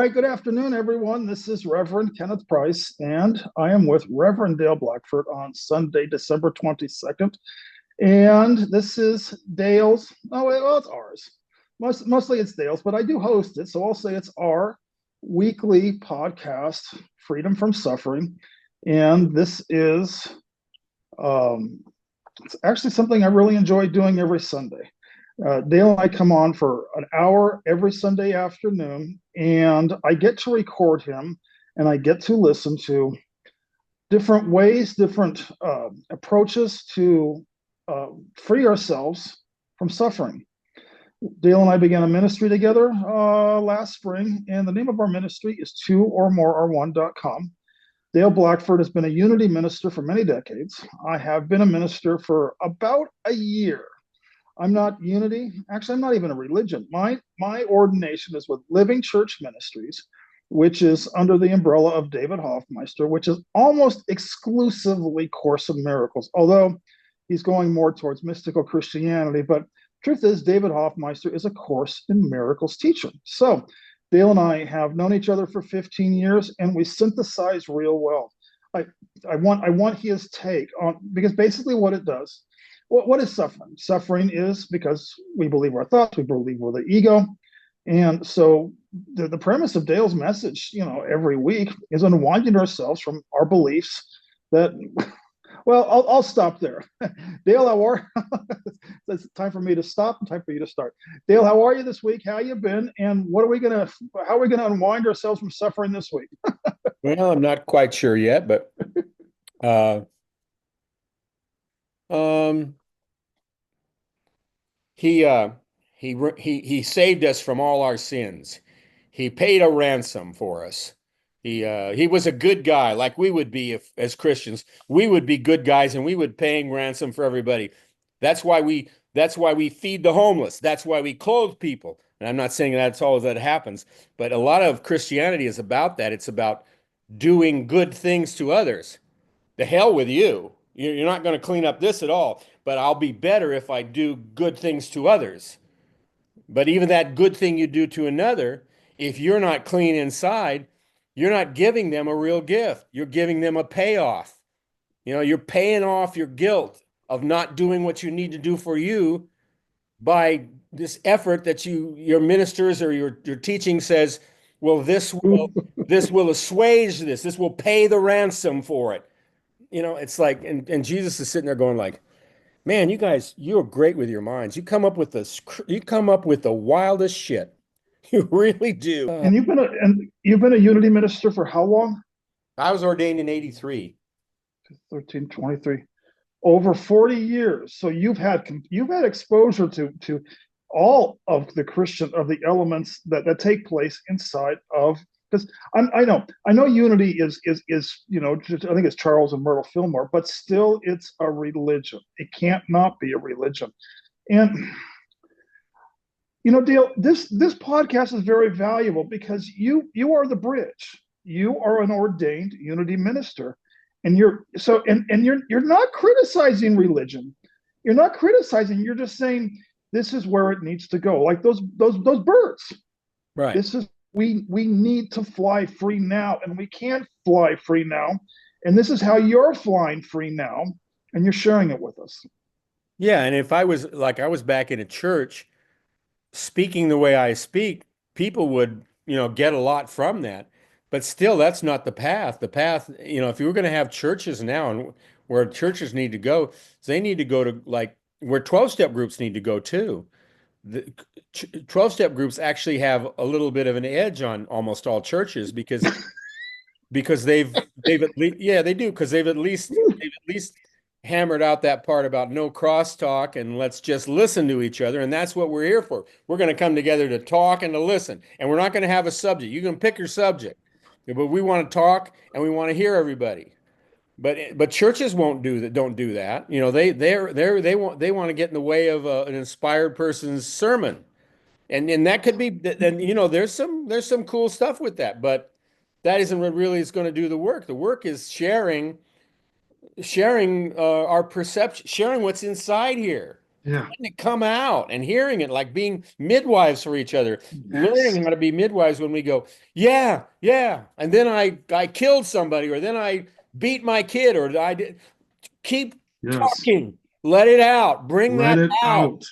right, good afternoon, everyone. This is Reverend Kenneth Price, and I am with Reverend Dale Blackford on Sunday, December 22nd. And this is Dale's, well, it's ours. Mostly it's Dale's, but I do host it, so I'll say it's our weekly podcast, Freedom from Suffering. And this is it's actually something I really enjoy doing every Sunday. Dale and I come on for an hour every Sunday afternoon, and I get to record him and I get to listen to different ways, different approaches to free ourselves from suffering. Dale and I began a ministry together last spring, and the name of our ministry is twoormoreare1.com. Dale Blackford has been a unity minister for many decades. I have been a minister for about a year. I'm not unity. Actually, I'm not even a religion. My ordination is with Living Church Ministries, which is under the umbrella of David Hoffmeister, which is almost exclusively Course in Miracles, although he's going more towards mystical Christianity. But truth is, David Hoffmeister is a Course in Miracles teacher. So Dale and I have known each other for 15 years, and we synthesize real well. I want his take on, because basically what it does. What is suffering? Suffering is because we believe our thoughts, we believe we're the ego. And so the premise of Dale's message, every week is unwinding ourselves from our beliefs that, well, I'll stop there. Dale, how are you? It's time for me to stop and time for you to start. Dale, how are you this week? How you been? And how are we gonna unwind ourselves from suffering this week? Well, I'm not quite sure yet, but uh, um, he he saved us from all our sins. He paid a ransom for us. He was a good guy, like we would be if, as Christians, we would be good guys, and we would paying ransom for everybody. That's why we feed the homeless. That's why we clothe people. And I'm not saying that's all that happens, but a lot of Christianity is about that. It's about doing good things to others. The hell with you. You're not going to clean up this at all, but I'll be better if I do good things to others. But even that good thing you do to another, if you're not clean inside, you're not giving them a real gift. You're giving them a payoff. You're paying off your guilt of not doing what you need to do for you by this effort that your ministers or your teaching says, well, this will assuage this. This will pay the ransom for it. It's like, and Jesus is sitting there going like, man, you guys, you're great with your minds. You come up with the wildest shit. You really do. And you've been a unity minister for how long? I was ordained in 83. 13, 23, over 40 years. So you've had exposure to all of the elements that take place inside of, because I know unity is just, I think it's Charles and Myrtle Fillmore, but still it's a religion. It can't not be a religion. And Dale, this podcast is very valuable because you are the bridge. You are an ordained unity minister, and you're not criticizing religion. You're not criticizing. You're just saying this is where it needs to go. Like those birds. Right. This is we need to fly free now, and we can't fly free now. And this is how you're flying free now, and you're sharing it with us. Yeah, and if I was back in a church speaking the way I speak, people would, get a lot from that. But still, that's not the path. The path, if you were going to have churches now and where churches need to go, they need to go to like where 12-step groups need to go too. The 12-step groups actually have a little bit of an edge on almost all churches because they've at least, yeah, they do, because they've at least hammered out that part about no crosstalk and let's just listen to each other. And that's what we're here for. We're going to come together to talk and to listen. And we're not going to have a subject. You can pick your subject, but we want to talk and we want to hear everybody. But churches won't do that. Don't do that. They want to get in the way of an inspired person's sermon, and that could be. And there's some cool stuff with that, but that isn't what really is going to do the work. The work is sharing our perception, sharing what's inside here. Yeah. letting it come out and hearing it, like being midwives for each other, Yes. learning how to be midwives when we go, yeah, yeah, and then I killed somebody, or then I beat my kid, or I did. Keep Yes. talking. Let it out. Bring Let that it out. out.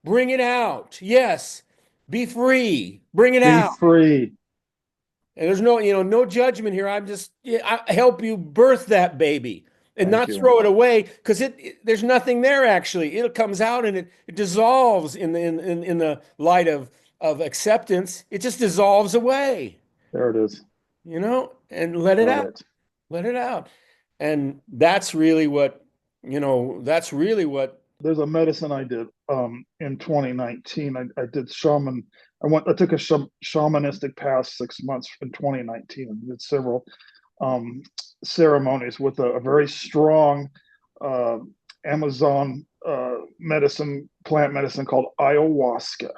Bring it out. Yes. Be free. Bring it Be out. free. And there's no, no judgment here. I'm just, yeah, I help you birth that baby and Thank not you. throw it away because there's nothing there actually. It comes out and it dissolves in the light of acceptance. It just dissolves away, There it is. and let it Got out. it. Let it out. And that's really what, that's really what, There's a medicine I did in 2019. I did shaman. I took a shamanistic path 6 months in 2019 and did several um, ceremonies with a very strong uh, Amazon plant medicine called ayahuasca.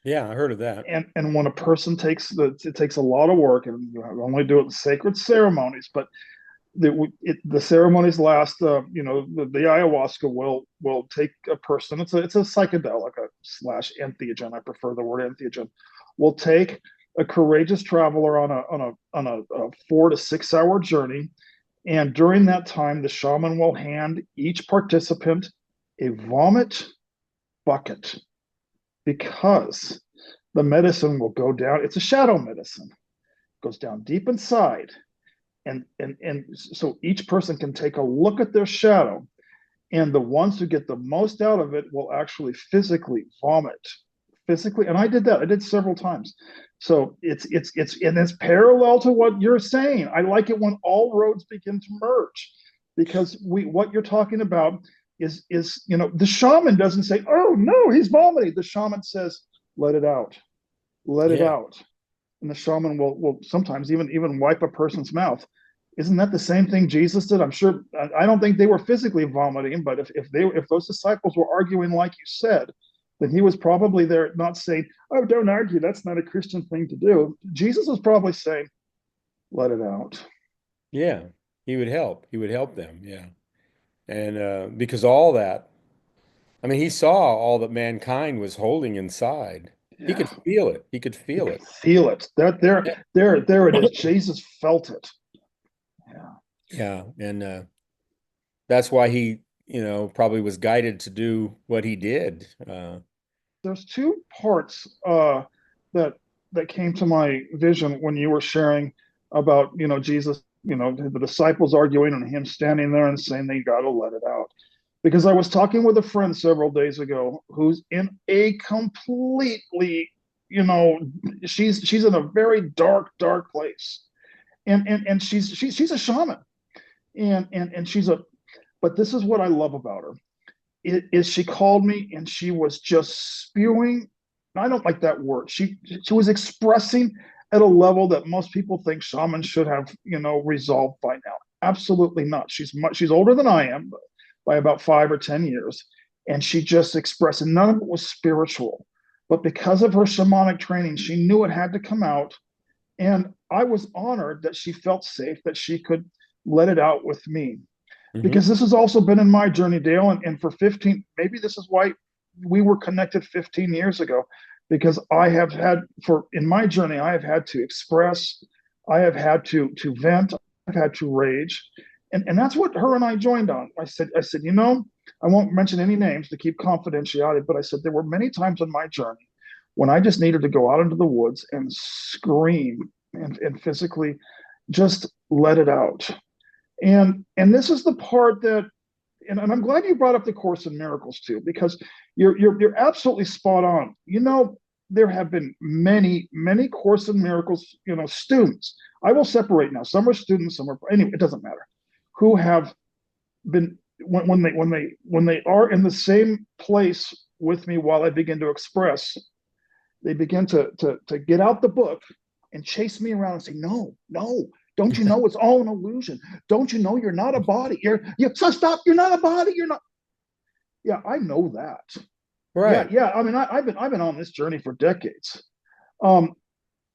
yeah, I heard of that. And when a person it takes a lot of work, and you only do it in sacred ceremonies, but the ceremonies last. The ayahuasca will take a person. It's a psychedelic slash entheogen. I prefer the word entheogen. Will take a courageous traveler on a 4 to 6 hour journey, and during that time, the shaman will hand each participant a vomit bucket because the medicine will go down. It's a shadow medicine. It goes down deep inside, and so each person can take a look at their shadow, and the ones who get the most out of it will actually physically vomit physically. And I did that. I did several times. So it's parallel to what you're saying. I like it when all roads begin to merge, because what you're talking about is the shaman doesn't say, oh no, he's vomiting. The shaman says, let it out, let it Yeah. out. And the shaman will sometimes even wipe a person's mouth. Isn't that the same thing Jesus did? I'm sure. I don't think they were physically vomiting, but if those disciples were arguing like you said, then he was probably there not saying, "Oh, don't argue. That's not a Christian thing to do." Jesus was probably saying, "Let it out." Yeah. He would help. He would help them. Yeah. And because all that, I mean, he saw all that mankind was holding inside. He could Yeah, feel it. He could you feel could it. feel it. There it is. Jesus felt it. Yeah. Yeah. And that's why he, probably was guided to do what he did. There's two parts that that came to my vision when you were sharing about Jesus, the disciples arguing and him standing there and saying they got to let it out. Because I was talking with a friend several days ago who's in a completely, you know, she's in a very dark place, and she's a shaman, and she's a. But this is what I love about her is she called me and she was just spewing. I don't like that word. She was expressing at a level that most people think shamans should have resolved by now. Absolutely not. She's older than I am by about 5 or 10 years, and she just expressed. And none of it was spiritual, but because of her shamanic training, she knew it had to come out. And I was honored that she felt safe, that she could let it out with me, Mhm. because this has also been in my journey, Dale. And for 15, maybe this is why we were connected 15 years ago, because I have had, in my journey, I have had to express, I have had to vent, I've had to rage. And that's what her and I joined on. I said, I won't mention any names to keep confidentiality, but I said, there were many times on my journey when I just needed to go out into the woods and scream and physically just let it out. And this is the part that, and I'm glad you brought up the Course in Miracles too, because you're absolutely spot on. There have been many Course in Miracles students. I will separate now. Some are students, some are, anyway, it doesn't matter, who have been, when they are in the same place with me while I begin to express, they begin to get out the book and chase me around and say, no, no, don't you know it's all an illusion? Don't you know you're not a body? So stop, you're not a body, you're not. Yeah, I know that. Yeah, Right. yeah. I mean, I've been on this journey for decades. Um,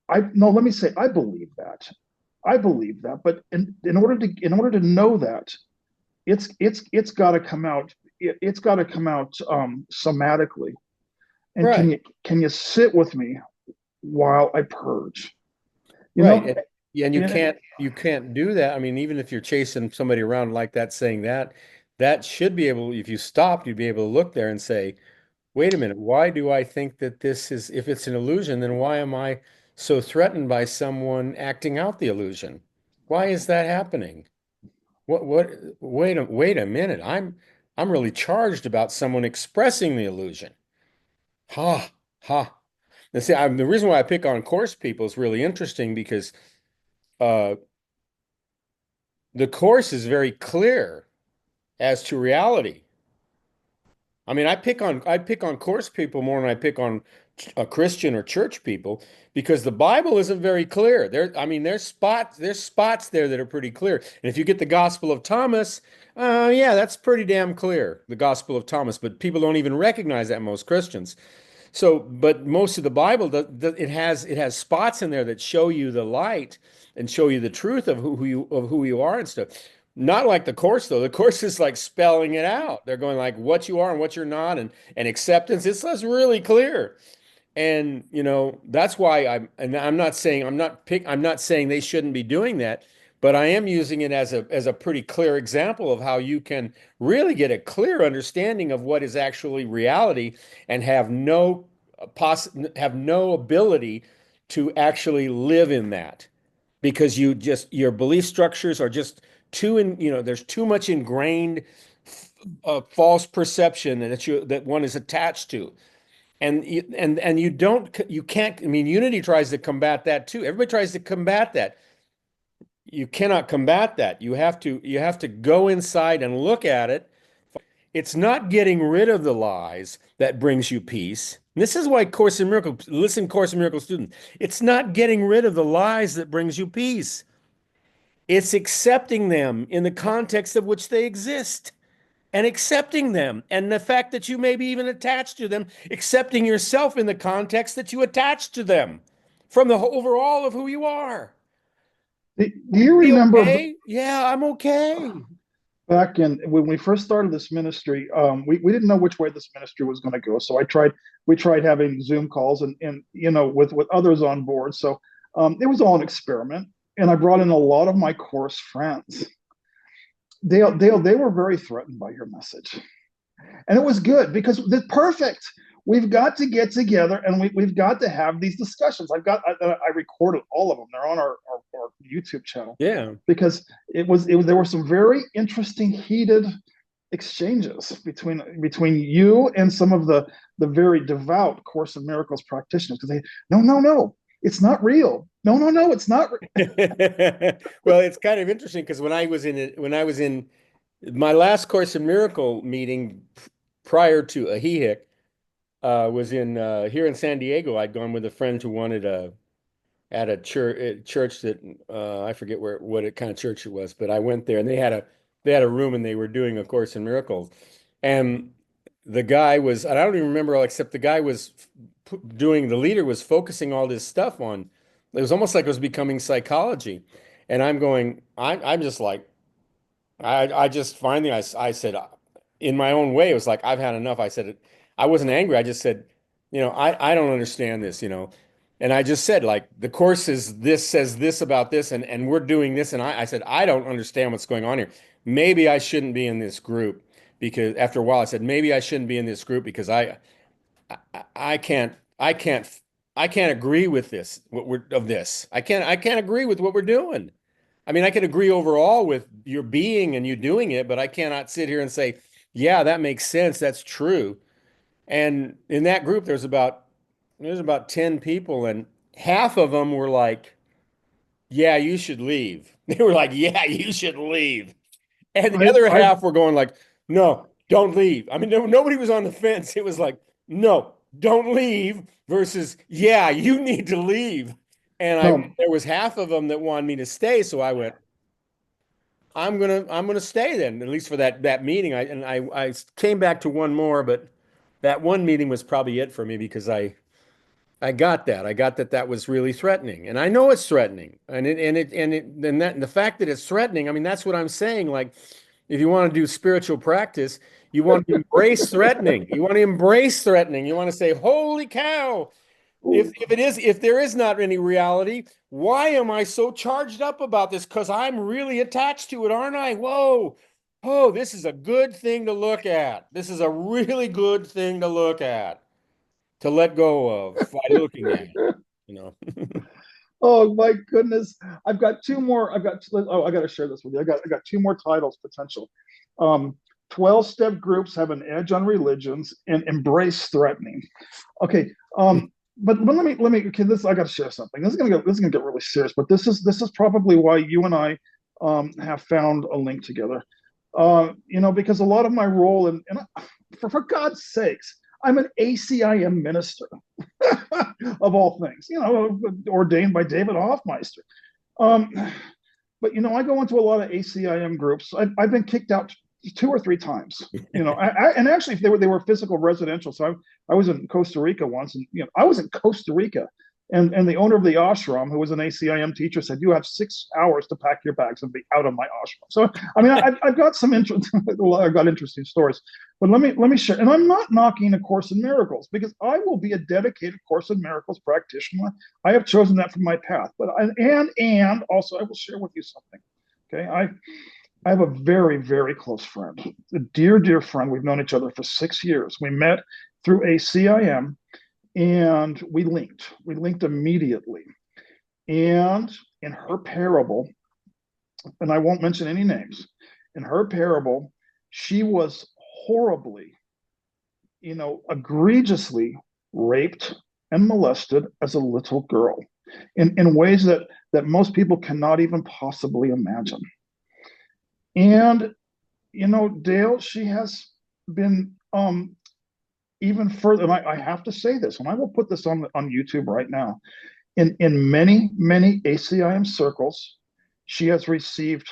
I no, let me say, I believe that. I believe that, but in order to know that, it's got to come out. it's got to come out somatically. And Right. can you sit with me while I purge? You Right. know, And and you can't do that. I mean, even if you're chasing somebody around like that, saying that, that should be able, if you stopped, you'd be able to look there and say, wait a minute, why do I think that this is, if it's an illusion, then why am I so threatened by someone acting out the illusion? Why is that happening? Wait a minute. I'm really charged about someone expressing the illusion. Ha, ha. And see, the reason why I pick on course people is really interesting because uh, the course is very clear as to reality. I mean, I pick on course people more than I pick on a Christian or church people because the Bible isn't very clear. I mean, there's spots there that are pretty clear. And if you get the Gospel of Thomas, yeah, that's pretty damn clear, the Gospel of Thomas. But people don't even recognize that, most Christians. So, but most of the Bible, it has spots in there that show you the light and show you the truth of who you are and stuff. Not like the course though. The course is like spelling it out. They're going like what you are and what you're not, and acceptance. It's really clear. And that's why I'm not saying I'm not saying they shouldn't be doing that, but I am using it as a pretty clear example of how you can really get a clear understanding of what is actually reality and have no ability to actually live in that because your belief structures are just there's too much ingrained false perception that one is attached to. And you can't, I mean, unity tries to combat that too. Everybody tries to combat that. You cannot combat that. You have to go inside and look at it. It's not getting rid of the lies that brings you peace. And this is why Course in Miracles, listen, Course in Miracles students, it's not getting rid of the lies that brings you peace. It's accepting them in the context of which they exist and accepting them. And the fact that you may be even attached to them, accepting yourself in the context that you attach to them from the overall of who you are. do you Be remember okay? Yeah, I'm okay. back in when we first started this ministry, we didn't know which way this ministry was going to go. So we tried having Zoom calls and with others on board. So it was all an experiment. And I brought in a lot of my course friends. They were very threatened by your message. And it was good because it's perfect. We've got to get together and we've got to have these discussions. I recorded all of them. They're on our YouTube channel Yeah. because there were some very interesting heated exchanges between you and some of the very devout Course in Miracles practitioners because they no, it's not real. No, it's not. Well, it's kind of interesting because when I was in my last Course in Miracle meeting prior to Ahihic, was in here in San Diego. I'd gone with a friend who wanted at a church that I forget what kind of church it was, but I went there and they had a room and they were doing a Course in Miracles, and the guy was, and I don't even remember all except the guy was the leader was focusing all this stuff on. It was almost like it was becoming psychology, and I'm just like I just finally I said in my own way, it was like I've had enough. I said I wasn't angry. I just said, I don't understand this, and I just said like the course is this says this about this, and we're doing this, and I said I don't understand what's going on here. Maybe I shouldn't be in this group because after a while I said maybe I shouldn't be in this group because I can't I can't agree with this what we're of this. I can't agree with what we're doing. I mean, I can agree overall with your being and you doing it, but I cannot sit here and say, yeah, that makes sense. That's true. And in that group, there's about 10 people, and half of them were like, yeah, you should leave. They were like, yeah, you should leave. And the other I half were going like, no, don't leave. I mean, nobody was on the fence. It was like, no, don't leave versus, yeah, you need to leave. And no there was half of them that wanted me to stay. So I went, I'm gonna stay then, at least for that meeting. I came back to one more, but that one meeting was probably it for me because I got that. I got that was really threatening. And I know it's threatening. And the fact that it's threatening, I mean, that's what I'm saying. Like, if you want to do spiritual practice, You want to embrace threatening. You want to embrace threatening. You want to say, "Holy cow! If there is not any reality, why am I so charged up about this? Because I'm really attached to it, aren't I? Whoa, oh, this is a good thing to look at. This is a really good thing to look at, to let go of by looking at, you know." Oh my goodness. I've got two more. I got to share this with you. I got two more titles potential. 12-step groups have an edge on religions and embrace threatening. Okay. But let me okay, this I got to share something. This is gonna get really serious, but this is probably why you and I have found a link together. Because a lot of my role and for God's sakes, I'm an ACIM minister of all things, ordained by David Hoffmeister. Um, but I go into a lot of ACIM groups. I've been kicked out two or three times. And actually, if they were physical residential, so I was in Costa Rica once, and I was in Costa Rica, and the owner of the ashram, who was an ACIM teacher, said, "You have 6 hours to pack your bags and be out of my ashram." So, I mean, I've got some interest. I've got interesting stories, but let me share. And I'm not knocking A Course in Miracles, because I will be a dedicated Course in Miracles practitioner. I have chosen that for my path. But and also, I will share with you something. Okay, I have a very, very close friend, a dear, dear friend. We've known each other for 6 years. We met through ACIM, and we linked. We linked immediately. And in her parable, and I won't mention any names, in her parable, she was horribly, egregiously raped and molested as a little girl in ways that most people cannot even possibly imagine. And Dale, she has been even further. And I have to say this, and I will put this on YouTube right now. In many, many ACIM circles, she has received,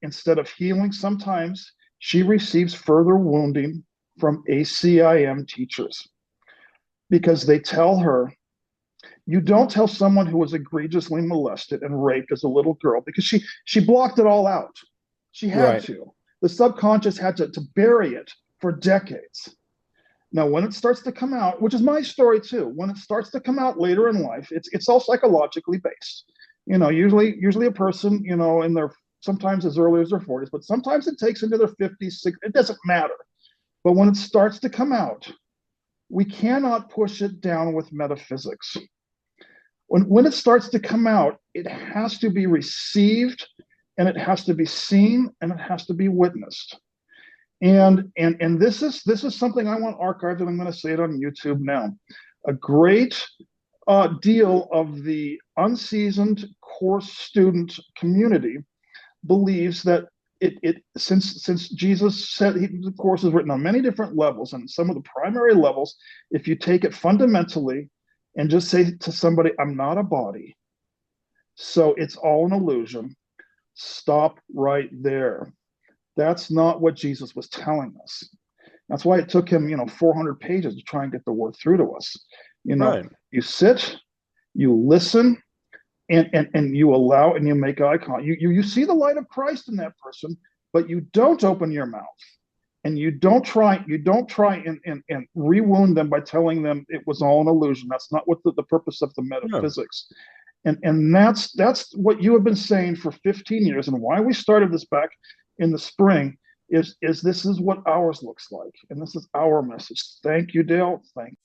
instead of healing, sometimes she receives further wounding from ACIM teachers, because they tell her, you don't tell someone who was egregiously molested and raped as a little girl, because she blocked it all out. She had Right. to. The subconscious had to bury it for decades. Now, when it starts to come out, which is my story too, when it starts to come out later in life, it's all psychologically based. Usually a person, in their, sometimes as early as their 40s, but sometimes it takes into their 50s, 60s, it doesn't matter. But when it starts to come out, we cannot push it down with metaphysics. When it starts to come out, it has to be received, and it has to be seen, and it has to be witnessed. And this is something I want archived, and I'm going to say it on YouTube now. A great deal of the unseasoned course student community believes that since Jesus said the course is written on many different levels, and some of the primary levels, if you take it fundamentally and just say to somebody, "I'm not a body, so it's all an illusion," stop right there. That's not what Jesus was telling us. That's why it took him, 400 pages to try and get the word through to us. Right. You sit, you listen, and you allow, and you make eye contact. You see the light of Christ in that person, but you don't open your mouth, and you don't try and rewound them by telling them it was all an illusion. That's not what the purpose of the Yeah. metaphysics. And that's what you have been saying for 15 years, and why we started this back in the spring is this is what ours looks like, and this is our message. Thank you, Dale. Thank you.